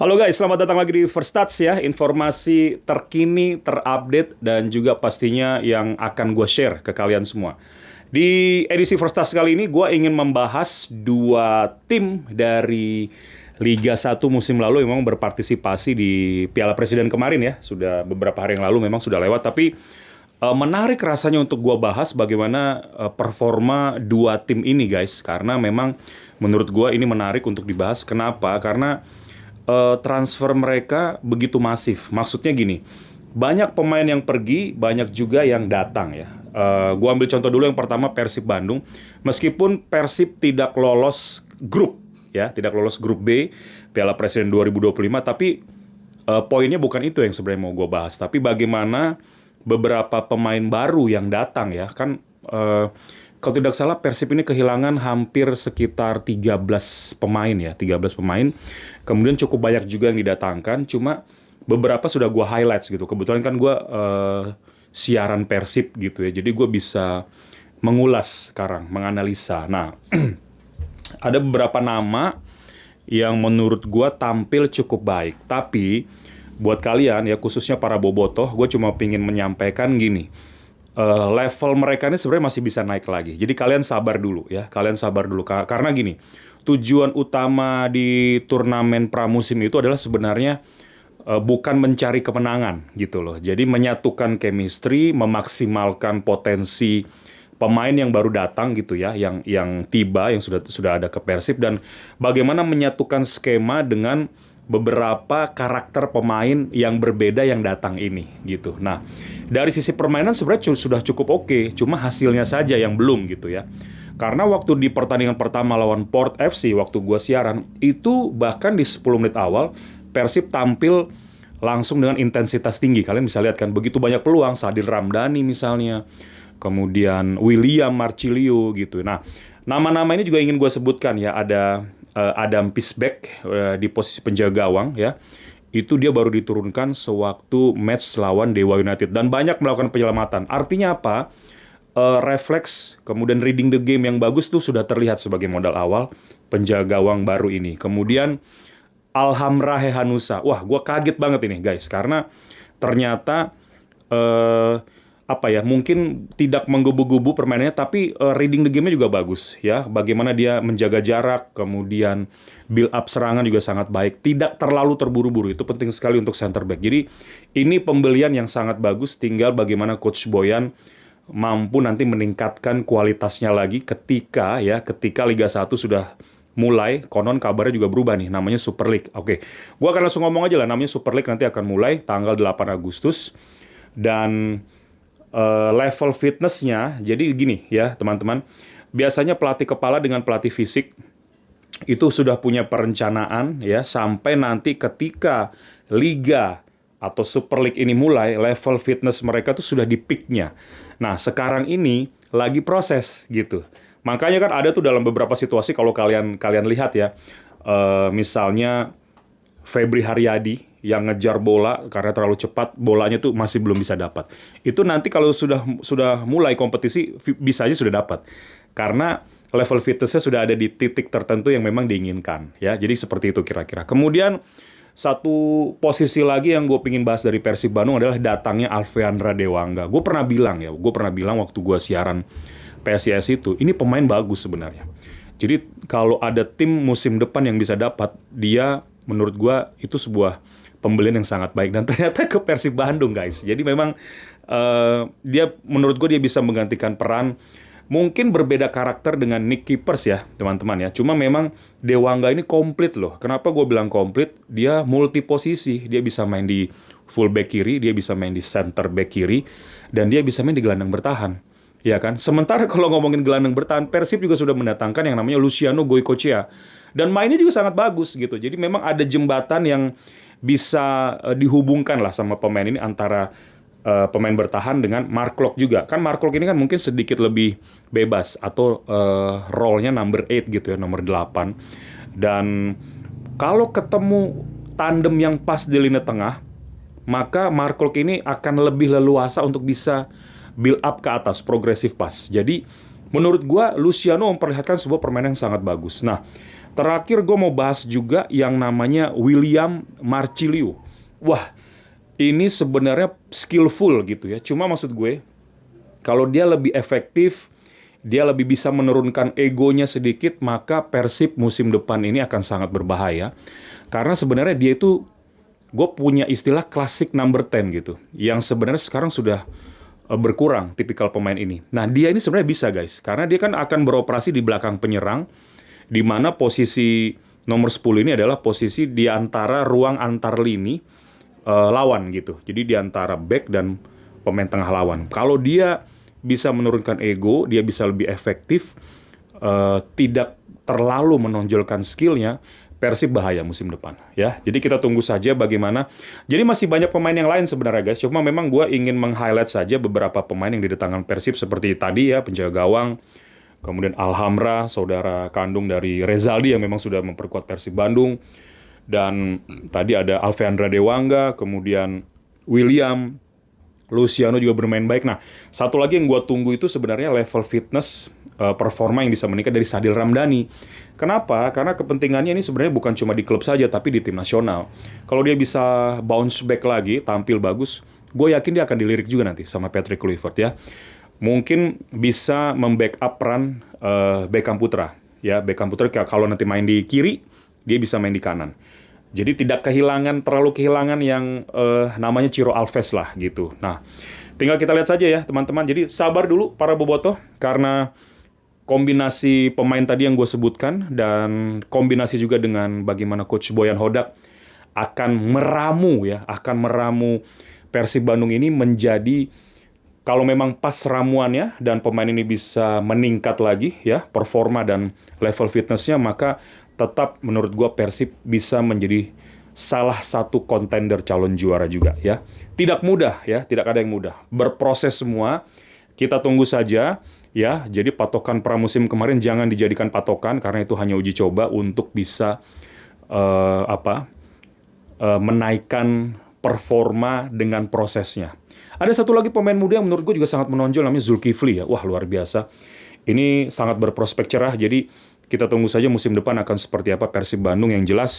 Halo guys, selamat datang lagi di First Touch ya. Informasi terkini, terupdate, dan juga pastinya yang akan gue share ke kalian semua. Di edisi First Touch kali ini, gue ingin membahas dua tim dari Liga 1 musim lalu yang memang berpartisipasi di Piala Presiden kemarin ya. Sudah beberapa hari yang lalu memang sudah lewat, tapi menarik rasanya untuk gue bahas bagaimana performa dua tim ini guys. Karena memang menurut gue ini menarik untuk dibahas. Kenapa? Karena transfer mereka begitu masif. Maksudnya gini, banyak pemain yang pergi, banyak juga yang datang ya. Gua ambil contoh dulu yang pertama Persib Bandung. Meskipun Persib tidak lolos grup ya, tidak lolos grup B Piala Presiden 2025, tapi poinnya bukan itu yang sebenarnya mau gue bahas. Tapi bagaimana beberapa pemain baru yang datang ya, kan kalau tidak salah Persib ini kehilangan hampir sekitar 13 pemain ya, 13 pemain. Kemudian cukup banyak juga yang didatangkan, cuma beberapa sudah gue highlights gitu. Kebetulan kan gue siaran Persib gitu ya, jadi gue bisa mengulas sekarang, menganalisa. Nah, ada beberapa nama yang menurut gue tampil cukup baik. Tapi buat kalian ya, khususnya para bobotoh, gue cuma pengen menyampaikan gini. Level mereka ini sebenarnya masih bisa naik lagi. Jadi kalian sabar dulu ya. Kalian sabar dulu. Karena gini, tujuan utama di turnamen pramusim itu adalah sebenarnya bukan mencari kemenangan gitu loh. Jadi menyatukan chemistry, memaksimalkan potensi pemain yang baru datang gitu ya, yang tiba, yang sudah ada ke Persib, dan bagaimana menyatukan skema dengan beberapa karakter pemain yang berbeda yang datang ini gitu. Nah, dari sisi permainan sebenarnya sudah cukup oke, cuma hasilnya saja yang belum gitu ya. Karena waktu di pertandingan pertama lawan Port FC waktu gua siaran, itu bahkan di 10 menit awal Persib tampil langsung dengan intensitas tinggi. Kalian bisa lihat kan, begitu banyak peluang, Sadil Ramdhani misalnya, kemudian William Marcilio gitu. Nah, nama-nama ini juga ingin gue sebutkan ya. Ada Adam Pisbeck di posisi penjaga gawang ya. Itu dia baru diturunkan sewaktu match lawan Dewa United dan banyak melakukan penyelamatan. Artinya apa? Refleks kemudian reading the game yang bagus tuh sudah terlihat sebagai modal awal penjaga gawang baru ini. Kemudian Alham Rahe Hanusa. Wah, gue kaget banget ini guys, karena ternyata mungkin tidak menggebu-gebu permainannya, tapi reading the game-nya juga bagus ya. Bagaimana dia menjaga jarak, kemudian build up serangan juga sangat baik. Tidak terlalu terburu-buru, itu penting sekali untuk center back. Jadi ini pembelian yang sangat bagus, tinggal bagaimana Coach Boyan mampu nanti meningkatkan kualitasnya lagi ketika Liga 1 sudah mulai. Konon kabarnya juga berubah nih, namanya Super League. Oke, gue akan langsung ngomong aja lah, namanya Super League nanti akan mulai tanggal 8 Agustus. Dan level fitnessnya, jadi gini ya teman-teman, biasanya pelatih kepala dengan pelatih fisik itu sudah punya perencanaan ya, sampai nanti ketika Liga atau Super League ini mulai, level fitness mereka tuh sudah di peaknya. Nah, sekarang ini lagi proses gitu. Makanya kan ada tuh dalam beberapa situasi, kalau kalian lihat ya, misalnya Febri Haryadi yang ngejar bola karena terlalu cepat, bolanya tuh masih belum bisa dapat. Itu nanti kalau sudah mulai kompetisi bisa aja sudah dapat. Karena level fitnessnya sudah ada di titik tertentu yang memang diinginkan ya. Jadi seperti itu kira-kira. Kemudian satu posisi lagi yang gue pingin bahas dari Persib Bandung adalah datangnya Alveandra Dewangga. Gue pernah bilang waktu gue siaran PSIS itu, ini pemain bagus sebenarnya. Jadi kalau ada tim musim depan yang bisa dapat, dia menurut gue itu sebuah pembelian yang sangat baik, dan ternyata ke Persib Bandung guys. Jadi memang dia menurut gue dia bisa menggantikan peran, mungkin berbeda karakter dengan Nick Kiepers ya teman-teman ya. Cuma memang Dewangga ini komplit loh. Kenapa gue bilang komplit? Dia multi posisi, dia bisa main di full back kiri, dia bisa main di center back kiri, dan dia bisa main di gelandang bertahan. Ya kan? Sementara kalau ngomongin gelandang bertahan, Persib juga sudah mendatangkan yang namanya Luciano Goicoechea. Dan mainnya juga sangat bagus gitu. Jadi memang ada jembatan yang bisa dihubungkan lah sama pemain ini, antara pemain bertahan dengan Mark Klok juga. Kan Mark Klok ini kan mungkin sedikit lebih bebas, atau role-nya number 8 gitu ya, nomor 8. Dan kalau ketemu tandem yang pas di lini tengah, maka Mark Klok ini akan lebih leluasa untuk bisa build up ke atas, progressive pass. Jadi menurut gua Luciano memperlihatkan sebuah permainan yang sangat bagus. Nah, Terakhir gue mau bahas juga yang namanya William Marcilio. Wah, ini sebenarnya skillful gitu ya. Cuma maksud gue, kalau dia lebih efektif, dia lebih bisa menurunkan egonya sedikit, maka Persib musim depan ini akan sangat berbahaya. Karena sebenarnya dia itu, gue punya istilah klasik number 10 gitu, yang sebenarnya sekarang sudah berkurang tipikal pemain ini. Nah, dia ini sebenarnya bisa guys, karena dia kan akan beroperasi di belakang penyerang, di mana posisi nomor 10 ini adalah posisi di antara ruang antar lini lawan gitu. Jadi di antara back dan pemain tengah lawan. Kalau dia bisa menurunkan ego, dia bisa lebih efektif, tidak terlalu menonjolkan skillnya, Persib bahaya musim depan ya. Jadi kita tunggu saja bagaimana. Jadi masih banyak pemain yang lain sebenarnya guys. Cuma memang gue ingin meng-highlight saja beberapa pemain yang didatangkan Persib seperti tadi ya, penjaga gawang, kemudian Alhamra, saudara kandung dari Rezaldi yang memang sudah memperkuat Persib Bandung, dan tadi ada Alveandra Dewangga, kemudian William, Luciano juga bermain baik. Nah, satu lagi yang gue tunggu itu sebenarnya level fitness, performa yang bisa meningkat dari Sadil Ramdhani. Kenapa? Karena kepentingannya ini sebenarnya bukan cuma di klub saja, tapi di tim nasional. Kalau dia bisa bounce back lagi, tampil bagus, gue yakin dia akan dilirik juga nanti sama Patrick Kluivert ya. Mungkin bisa membackup peran Beckham Putra. Ya, Beckham Putra kalau nanti main di kiri, dia bisa main di kanan. Jadi tidak terlalu kehilangan yang namanya Ciro Alves lah gitu. Nah, tinggal kita lihat saja ya teman-teman. Jadi sabar dulu para bobotoh, karena kombinasi pemain tadi yang gue sebutkan dan kombinasi juga dengan bagaimana Coach Boyan Hodak akan meramu Persib Bandung ini menjadi, kalau memang pas ramuannya dan pemain ini bisa meningkat lagi ya performa dan level fitnessnya, maka tetap menurut gue Persib bisa menjadi salah satu kontender calon juara juga ya. Tidak mudah ya, tidak ada yang mudah. Berproses semua, kita tunggu saja ya. Jadi patokan pramusim kemarin jangan dijadikan patokan, karena itu hanya uji coba untuk bisa menaikkan performa dengan prosesnya. Ada satu lagi pemain muda yang menurut gue juga sangat menonjol, namanya Zulkifli ya. Wah, luar biasa. Ini sangat berprospek cerah, jadi kita tunggu saja musim depan akan seperti apa Persib Bandung. Yang jelas,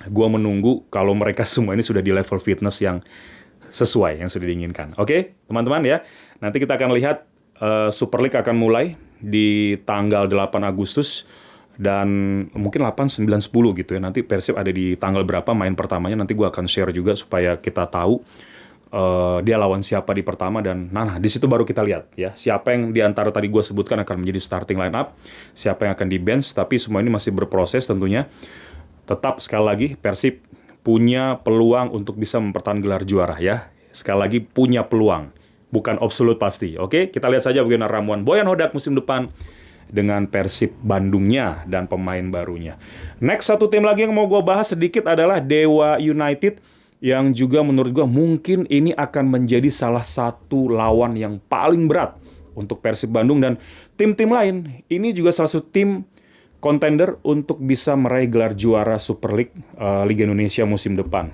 gue menunggu kalau mereka semua ini sudah di level fitness yang sesuai, yang sudah diinginkan. Oke, teman-teman ya. Nanti kita akan lihat Super League akan mulai di tanggal 8 Agustus. Dan mungkin 8, 9, 10 gitu ya. Nanti Persib ada di tanggal berapa main pertamanya, nanti gue akan share juga supaya kita tahu dia lawan siapa di pertama, dan nah di situ baru kita lihat ya siapa yang di antara tadi gue sebutkan akan menjadi starting line up, siapa yang akan di bench. Tapi semua ini masih berproses tentunya. Tetap sekali lagi Persib punya peluang untuk bisa mempertahankan gelar juara ya. Sekali lagi punya peluang, bukan absolut pasti. Oke, kita lihat saja bagaimana ramuan Boyan Hodak musim depan dengan Persib Bandungnya dan pemain barunya. Next, satu tim lagi yang mau gue bahas sedikit adalah Dewa United, yang juga menurut gue mungkin ini akan menjadi salah satu lawan yang paling berat untuk Persib Bandung dan tim-tim lain. Ini juga salah satu tim kontender untuk bisa meraih gelar juara Super League Liga Indonesia musim depan.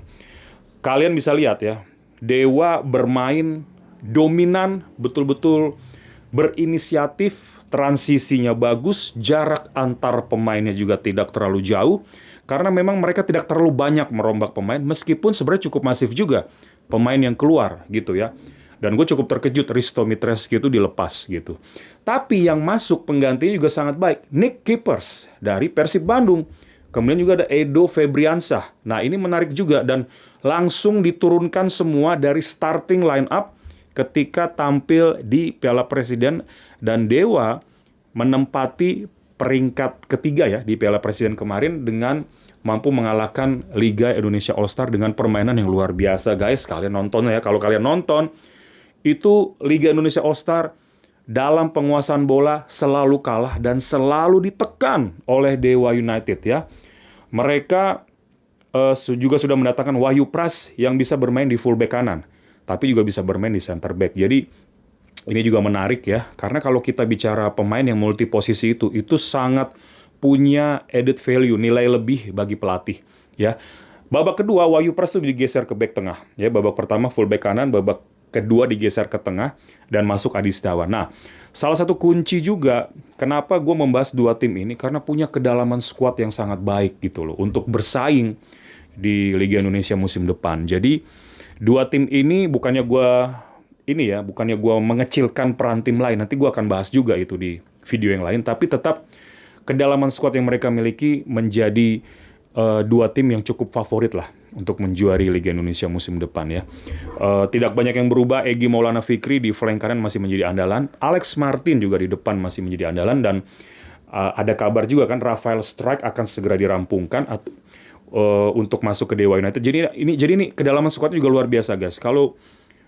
Kalian bisa lihat ya, Dewa bermain dominan, betul-betul berinisiatif, transisinya bagus, jarak antar pemainnya juga tidak terlalu jauh. Karena memang mereka tidak terlalu banyak merombak pemain, meskipun sebenarnya cukup masif juga pemain yang keluar gitu ya. Dan gue cukup terkejut Risto Mitreski itu dilepas gitu. Tapi yang masuk penggantinya juga sangat baik. Nick Kippers dari Persib Bandung. Kemudian juga ada Edo Febriansah. Nah, ini menarik juga dan langsung diturunkan semua dari starting line up ketika tampil di Piala Presiden, dan Dewa menempati peringkat ketiga ya di Piala Presiden kemarin dengan mampu mengalahkan Liga Indonesia All-Star dengan permainan yang luar biasa guys. Kalian nonton ya, kalau kalian nonton itu Liga Indonesia All-Star dalam penguasaan bola selalu kalah dan selalu ditekan oleh Dewa United ya. Mereka juga sudah mendatangkan Wahyu Pras yang bisa bermain di fullback kanan, tapi juga bisa bermain di center back. Jadi ini juga menarik ya, karena kalau kita bicara pemain yang multi posisi itu sangat punya added value, nilai lebih bagi pelatih ya. Babak kedua Wahyu Pras itu digeser ke back tengah ya. Babak pertama full back kanan, babak kedua digeser ke tengah, dan masuk Adi Setiawan. Nah, salah satu kunci juga kenapa gue membahas dua tim ini, karena punya kedalaman skuad yang sangat baik gitu loh, untuk bersaing di Liga Indonesia musim depan. Jadi, dua tim ini bukannya gue mengecilkan peran tim lain, nanti gue akan bahas juga itu di video yang lain, tapi tetap kedalaman skuad yang mereka miliki menjadi dua tim yang cukup favorit lah untuk menjuari Liga Indonesia musim depan ya. Tidak banyak yang berubah. Egy Maulana Fikri di flank kanan masih menjadi andalan. Alex Martin juga di depan masih menjadi andalan, dan ada kabar juga kan Rafael Strijk akan segera dirampungkan untuk masuk ke Dewa United. Jadi ini kedalaman skuadnya juga luar biasa guys.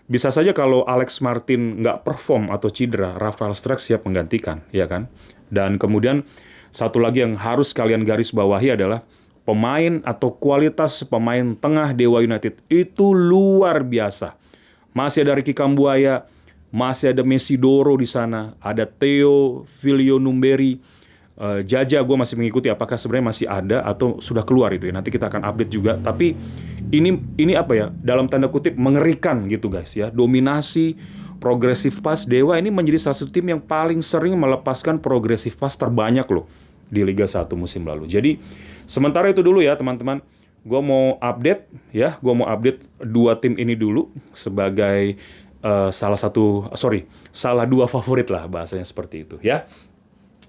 Bisa saja kalau Alex Martin nggak perform atau cedera, Rafael Strijk siap menggantikan, ya kan? Dan kemudian satu lagi yang harus kalian garis bawahi adalah pemain atau kualitas pemain tengah Dewa United itu luar biasa. Masih ada Ricky Kambuaya, masih ada Messi Doro di sana, ada Theo Filio Numberi, Jaja gue masih mengikuti apakah sebenarnya masih ada atau sudah keluar itu ya. Nanti kita akan update juga. Tapi ini apa ya? Dalam tanda kutip mengerikan gitu guys ya. Dominasi progresif pass Dewa ini menjadi salah satu tim yang paling sering melepaskan progresif pass terbanyak loh di Liga 1 musim lalu. Jadi sementara itu dulu ya teman-teman. Gue mau update dua tim ini dulu sebagai salah dua favorit lah bahasanya seperti itu ya.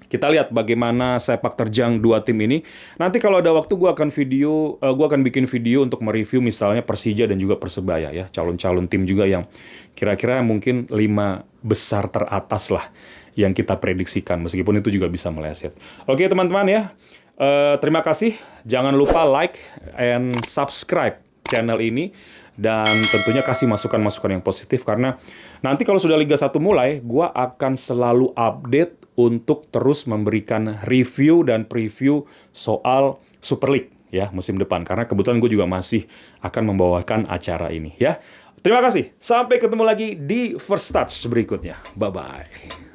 Kita lihat bagaimana sepak terjang dua tim ini. Nanti kalau ada waktu gue akan bikin video untuk mereview misalnya Persija dan juga Persebaya ya, calon-calon tim juga yang kira-kira mungkin 5 besar teratas lah yang kita prediksikan, meskipun itu juga bisa meleset. Oke teman-teman ya, terima kasih. Jangan lupa like and subscribe channel ini. Dan tentunya kasih masukan-masukan yang positif, karena nanti kalau sudah Liga 1 mulai, gue akan selalu update untuk terus memberikan review dan preview soal Super League ya musim depan. Karena kebetulan gue juga masih akan membawakan acara ini ya. Terima kasih. Sampai ketemu lagi di First Touch berikutnya. Bye-bye.